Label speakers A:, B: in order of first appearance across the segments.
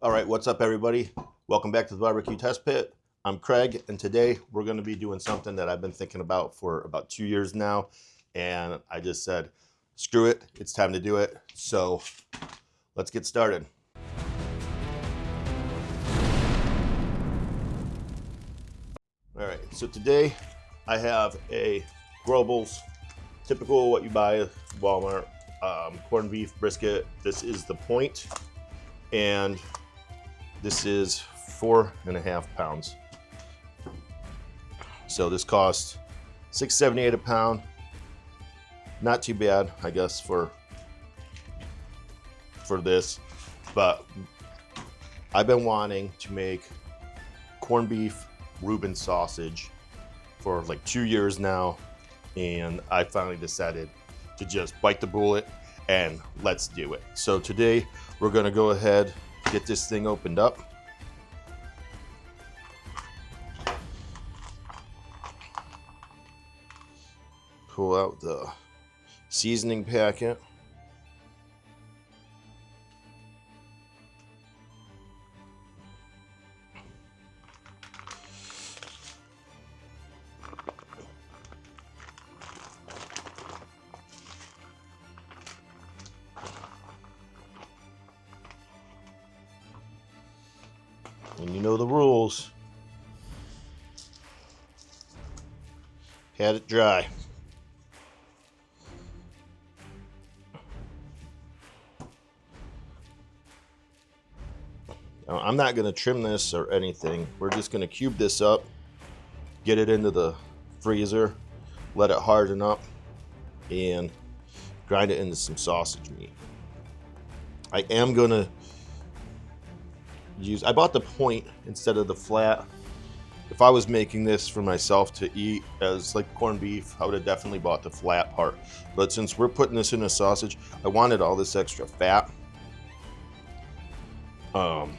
A: All right, what's up, everybody? Welcome back to the Barbecue Test Pit. I'm Craig, and today we're going to be doing something that I've been thinking about for about 2 years now, and I just said, screw it, it's time to do it. So let's get started. All right, so today I have a Grobles, typical what you buy at Walmart, corned beef brisket. This is the point, and this is 4.5 pounds. So this costs $6.78 a pound. Not too bad, I guess, for this. But I've been wanting to make corned beef Reuben sausage for like 2 years now, and I finally decided to just bite the bullet and let's do it. So today we're gonna go ahead, get this thing opened up. Pull out the seasoning packet. And you know the rules. Pat it dry. Now, I'm not going to trim this or anything. We're just going to cube this up, get it into the freezer, let it harden up, and grind it into some sausage meat. I am going to I bought the point instead of the flat. If I was making this for myself to eat as like corned beef, I would have definitely bought the flat part. But since we're putting this in a sausage, I wanted all this extra fat for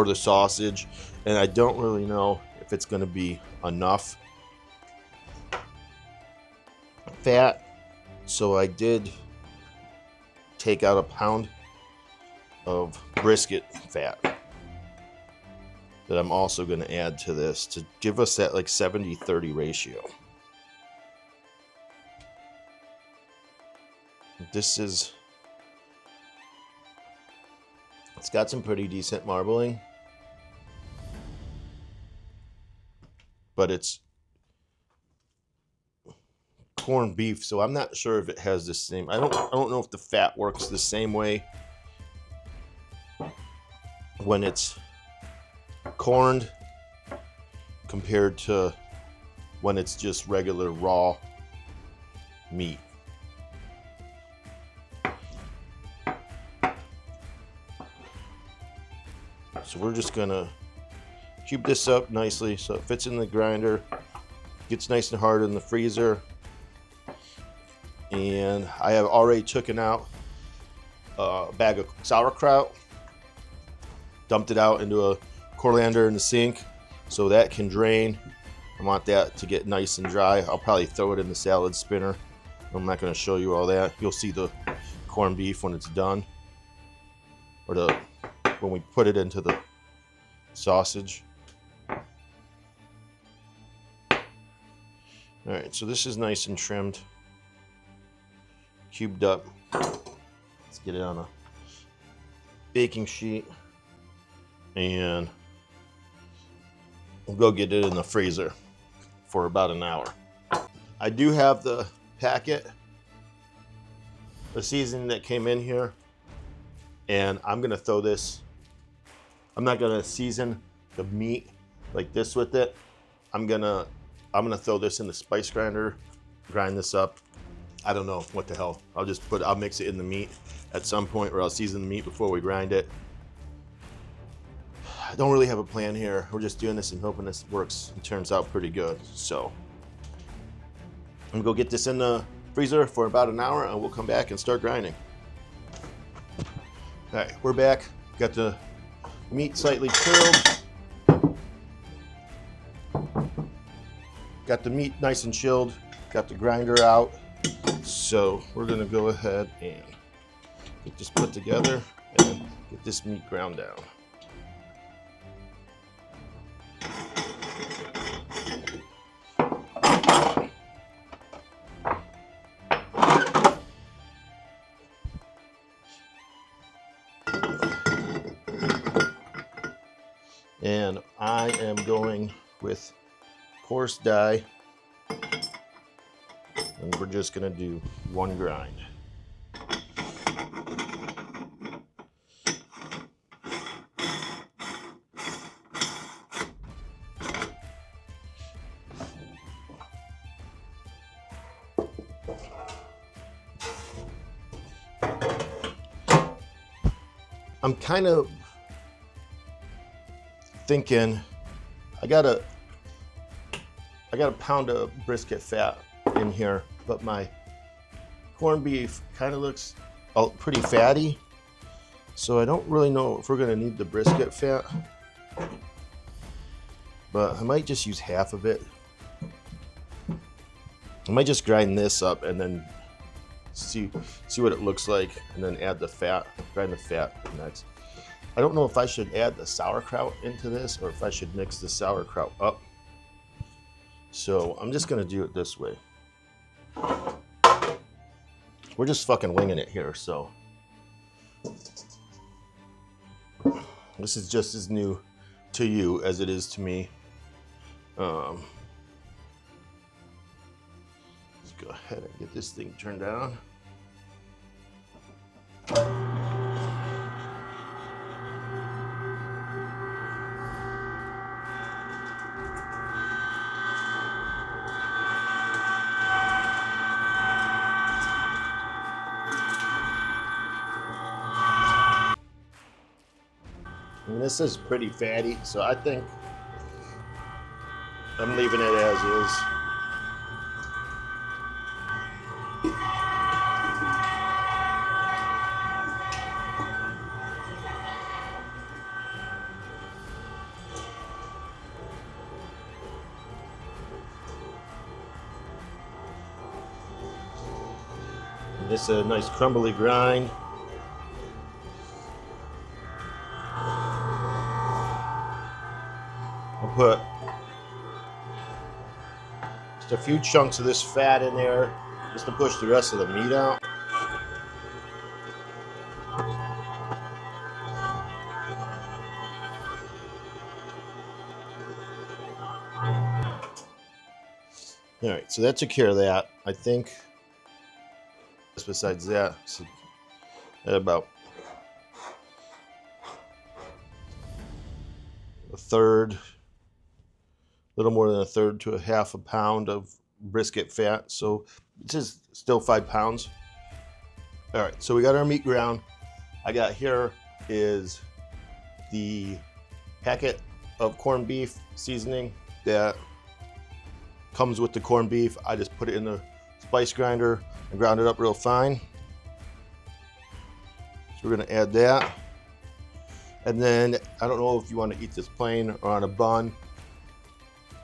A: the sausage, and I don't really know if it's going to be enough fat. So I did take out a pound of brisket fat that I'm also going to add to this to give us that like 70-30 ratio. It's got some pretty decent marbling, but it's corned beef, so I'm not sure if it has the same. I don't know if the fat works the same way when it's corned compared to when it's just regular raw meat. So we're just gonna cube this up nicely so it fits in the grinder, gets nice and hard in the freezer. And I have already taken out a bag of sauerkraut, dumped it out into a colander in the sink so that can drain. I want that to get nice and dry. I'll probably throw it in the salad spinner. I'm not going to show you all that. You'll see the corned beef when it's done, or when we put it into the sausage. All right, so this is nice and trimmed, cubed up. Let's get it on a baking sheet, and we'll go get it in the freezer for about an hour. I do have the packet, the seasoning that came in here, and I'm gonna throw this. I'm not gonna season the meat like this with it. I'm gonna throw this in the spice grinder, grind this up. I don't know what the hell. I'll mix it in the meat at some point, or I'll season the meat before we grind it. I don't really have a plan here. We're just doing this and hoping this works and turns out pretty good. So I'm gonna go get this in the freezer for about an hour, and we'll come back and start grinding. All right, we're back. Got the meat slightly chilled. Got the meat nice and chilled. Got the grinder out. So we're gonna go ahead and get this put together. and get this meat ground down. And I am going with coarse die, and we're just gonna do one grind. I'm kind of thinking I got a pound of brisket fat in here, but my corned beef kind of looks pretty fatty, so I don't really know if we're gonna need the brisket fat, but I might just use half of it. I might just grind this up and then see what it looks like, and then add the fat, grind the fat next. I don't know if I should add the sauerkraut into this or if I should mix the sauerkraut up. So I'm just gonna do it this way. We're just fucking winging it here, so. This is just as new to you as it is to me. Let's go ahead and get this thing turned on. And this is pretty fatty, so I think I'm leaving it as is. And this is a nice crumbly grind. I'll put just a few chunks of this fat in there just to push the rest of the meat out. All right, so that took care of that. I think besides that, so about a third, a little more than a third to a half a pound of brisket fat. So this is still 5 pounds. All right, so we got our meat ground. I got here is the packet of corned beef seasoning that comes with the corned beef. I just put it in the spice grinder and ground it up real fine. So we're gonna add that. And then I don't know if you want to eat this plain or on a bun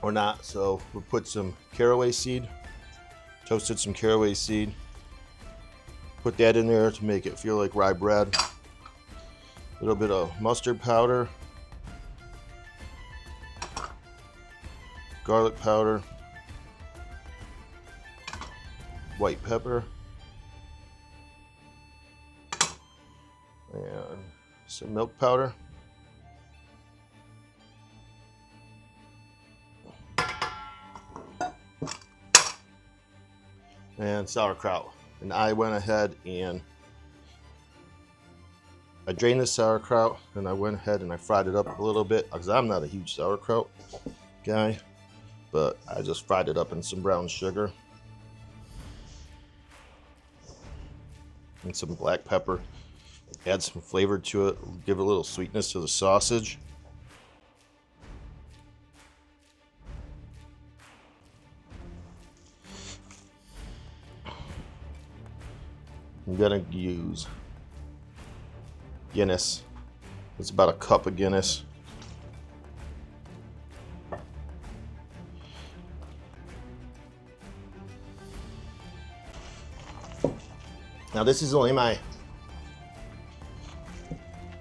A: or not, so we'll put some caraway seed, toasted some caraway seed. Put that in there to make it feel like rye bread. A little bit of mustard powder, garlic powder, white pepper, and some milk powder. And sauerkraut. And I went ahead and I drained the sauerkraut, and I went ahead and I fried it up a little bit because I'm not a huge sauerkraut guy, but I just fried it up in some brown sugar and some black pepper. Add some flavor to it, give a little sweetness to the sausage. I'm gonna use Guinness. It's about a cup of Guinness. Now this is only my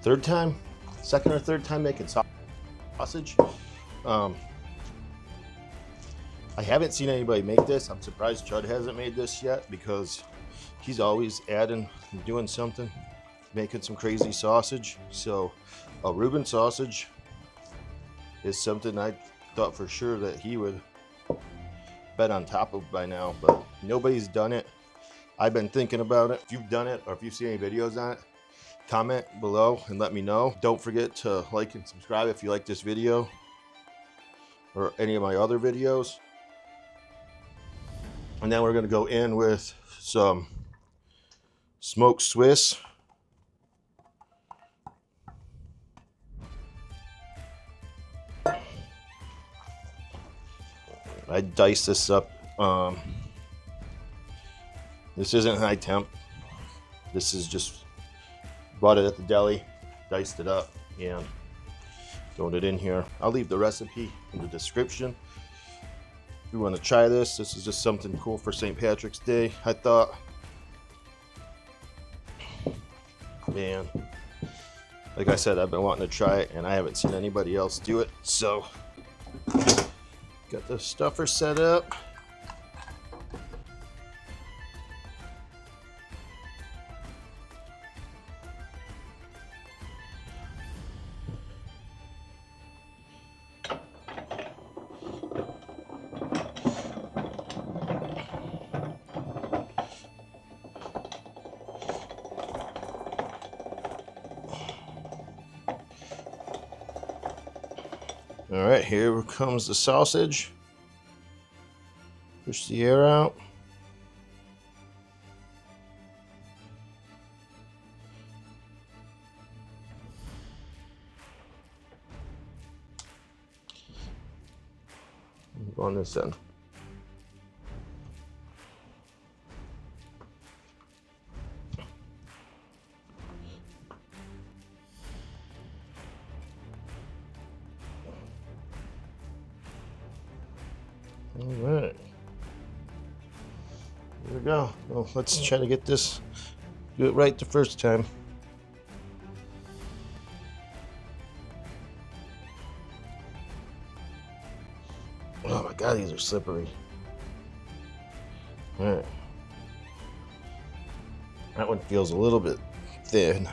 A: second or third time making sausage. I haven't seen anybody make this. I'm surprised Judd hasn't made this yet because he's always adding and doing something, making some crazy sausage. So a Reuben sausage is something I thought for sure that he would bet on top of by now, but nobody's done it. I've been thinking about it. If you've done it or if you've seen any videos on it, comment below and let me know. Don't forget to like and subscribe if you like this video or any of my other videos. And then we're going to go in with some smoked Swiss. I diced this up. This isn't high temp. This is just bought it at the deli, diced it up, and throwing it in here. I'll leave the recipe in the description. If you want to try this, this is just something cool for St. Patrick's Day, I thought. Man, like I said, I've been wanting to try it, and I haven't seen anybody else do it. So, got the stuffer set up. All right, here comes the sausage. Push the air out. On this end. All right, here we go. Well, let's try to get this, do it right the first time. Oh my God, these are slippery. All right, that one feels a little bit thin.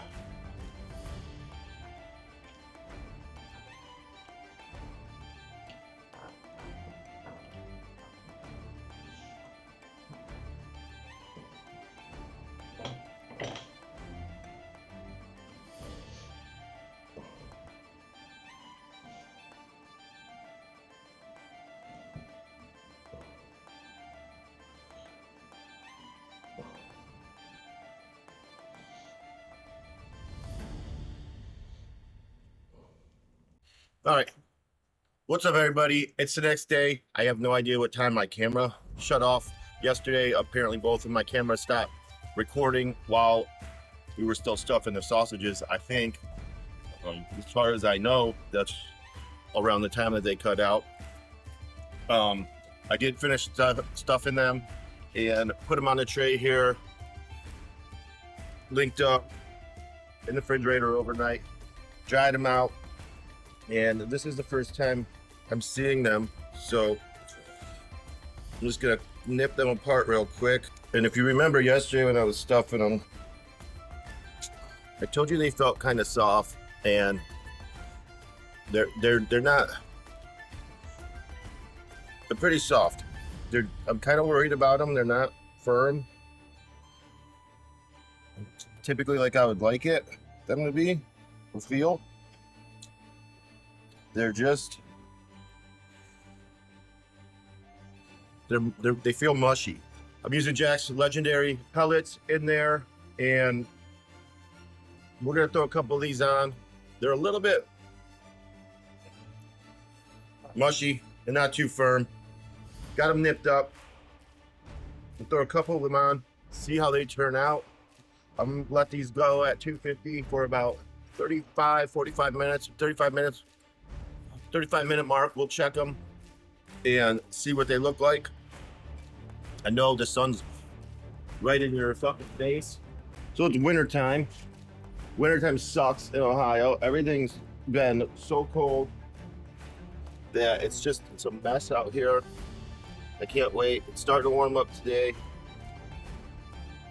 A: All right, what's up everybody? It's the next day. I have no idea what time my camera shut off yesterday. Apparently both of my cameras stopped recording while we were still stuffing the sausages. I think, as far as I know, that's around the time that they cut out. I did finish stuffing them and put them on the tray here, linked up in the refrigerator overnight, dried them out. And this is the first time I'm seeing them, so I'm just gonna nip them apart real quick. And if you remember yesterday when I was stuffing them, I told you they felt kind of soft, and they're not. They're pretty soft. I'm kind of worried about them. They're not firm, typically like I would like it them to be or feel. They're just, they feel mushy. I'm using Jack's Legendary pellets in there, and we're gonna throw a couple of these on. They're a little bit mushy and not too firm. Got them nipped up. We'll throw a couple of them on, see how they turn out. I'm gonna let these go at 250 for about 45 minutes, 35-minute mark. We'll check them and see what they look like. I know the sun's right in your fucking face, so it's winter time. Wintertime sucks in Ohio. Everything's been so cold that it's a mess out here. I can't wait. It's starting to warm up today.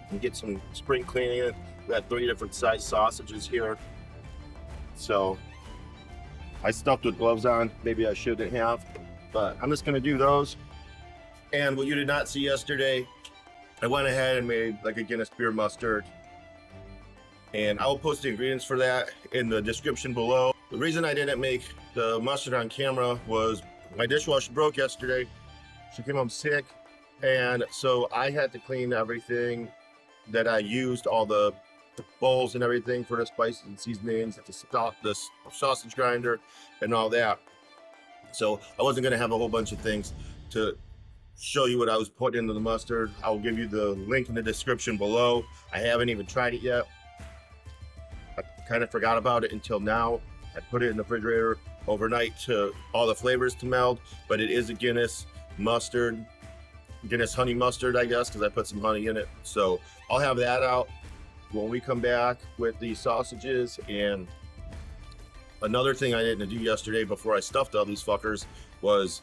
A: And get some spring cleaning in. We got 3 different size sausages here. So I stuffed with gloves on. Maybe I shouldn't have, but I'm just gonna do those. And what you did not see yesterday, I went ahead and made like a Guinness beer mustard. And I will post the ingredients for that in the description below. The reason I didn't make the mustard on camera was my dishwasher broke yesterday. She came home sick, and so I had to clean everything that I used, all the bowls and everything for the spices and seasonings, the sausage grinder and all that. So I wasn't gonna have a whole bunch of things to show you what I was putting into the mustard. I'll give you the link in the description below. I haven't even tried it yet. I kind of forgot about it until now. I put it in the refrigerator overnight to all the flavors to meld, but it is a Guinness mustard, Guinness honey mustard, I guess, because I put some honey in it. So I'll have that out when we come back with the sausages. And another thing I didn't do yesterday before I stuffed all these fuckers was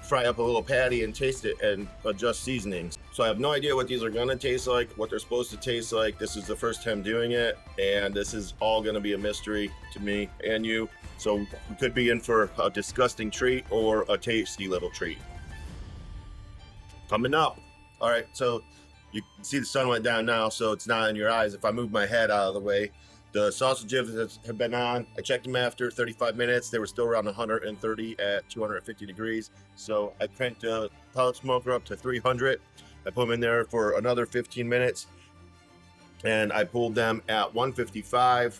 A: fry up a little patty and taste it and adjust seasonings. So I have no idea what these are gonna taste like, what they're supposed to taste like. This is the first time doing it, and this is all gonna be a mystery to me and you. So we could be in for a disgusting treat or a tasty little treat. Coming up. All right, so you can see the sun went down now, so it's not in your eyes if I move my head out of the way. The sausages have been on. I checked them after 35 minutes. They were still around 130 at 250 degrees. So I cranked the pellet smoker up to 300. I put them in there for another 15 minutes. And I pulled them at 155.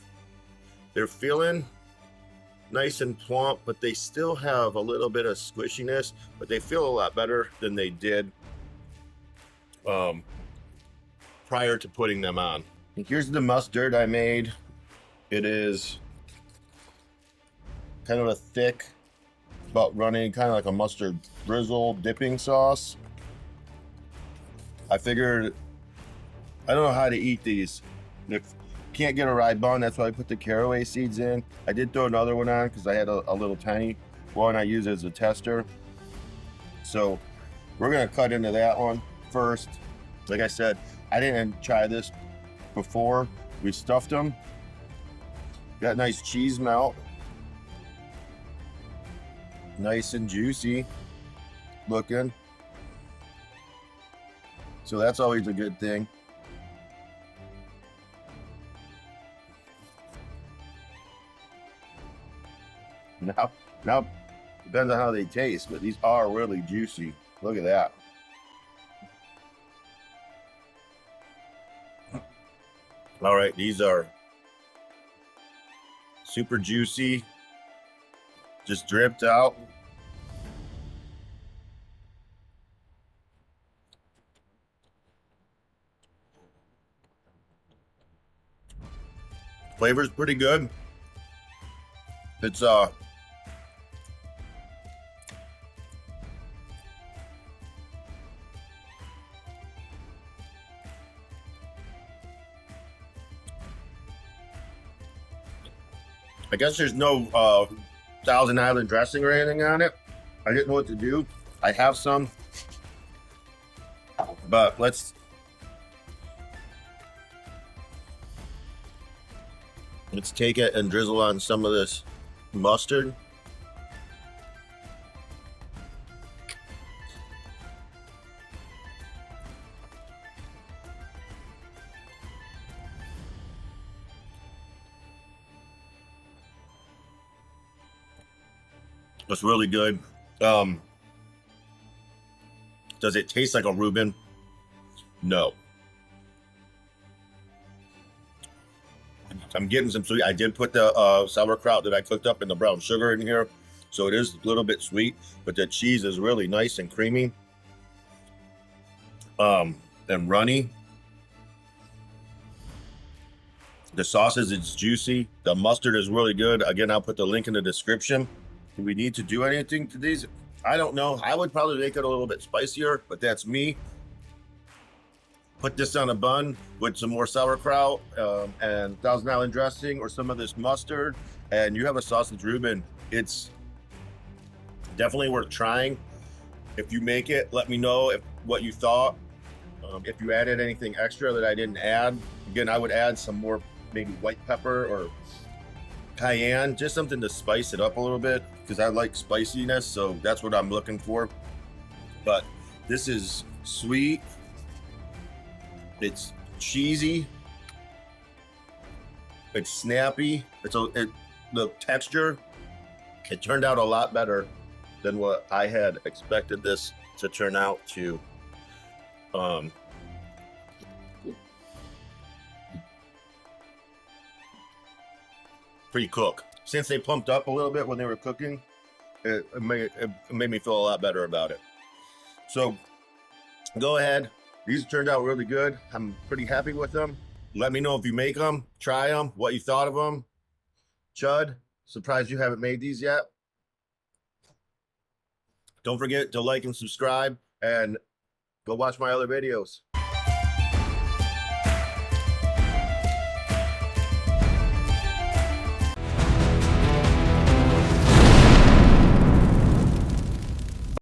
A: They're feeling nice and plump, but they still have a little bit of squishiness, but they feel a lot better than they did prior to putting them on. And here's the mustard I made. It is kind of a thick, but running kind of like a mustard drizzle dipping sauce. I figured, I don't know how to eat these. If can't get a rye bun, that's why I put the caraway seeds in. I did throw another one on because I had a little tiny one I use as a tester. So we're gonna cut into that one first. Like I said, I didn't try this before. We stuffed them. Got nice cheese melt. Nice and juicy looking. So that's always a good thing. Now depends on how they taste, but these are really juicy. Look at that. All right, these are super juicy, just dripped out. Flavor's pretty good. It's I guess there's no Thousand Island dressing or anything on it. I didn't know what to do. I have some, but let's take it and drizzle on some of this mustard. It's really good. Does it taste like a Reuben? No. I'm getting some sweet. I did put the sauerkraut that I cooked up in the brown sugar in here, so it is a little bit sweet, but the cheese is really nice and creamy and runny. The sausage is juicy. The mustard is really good. Again, I'll put the link in the description. Do we need to do anything to these? I don't know. I would probably make it a little bit spicier, but that's me. put this on a bun with some more sauerkraut and Thousand Island dressing or some of this mustard, and you have a sausage Reuben. It's definitely worth trying. If you make it, let me know what you thought. If you added anything extra that I didn't add. Again, I would add some more, maybe white pepper or cayenne, just something to spice it up a little bit, because I like spiciness, so that's what I'm looking for. But this is sweet, it's cheesy, it's snappy, the texture, it turned out a lot better than what I had expected this to turn out to. Pre-cook. Since they pumped up a little bit when they were cooking, it made me feel a lot better about it. So go ahead. These turned out really good. I'm pretty happy with them. Let me know if you make them, try them, what you thought of them. Chud, surprised you haven't made these yet. Don't forget to like and subscribe, and go watch my other videos.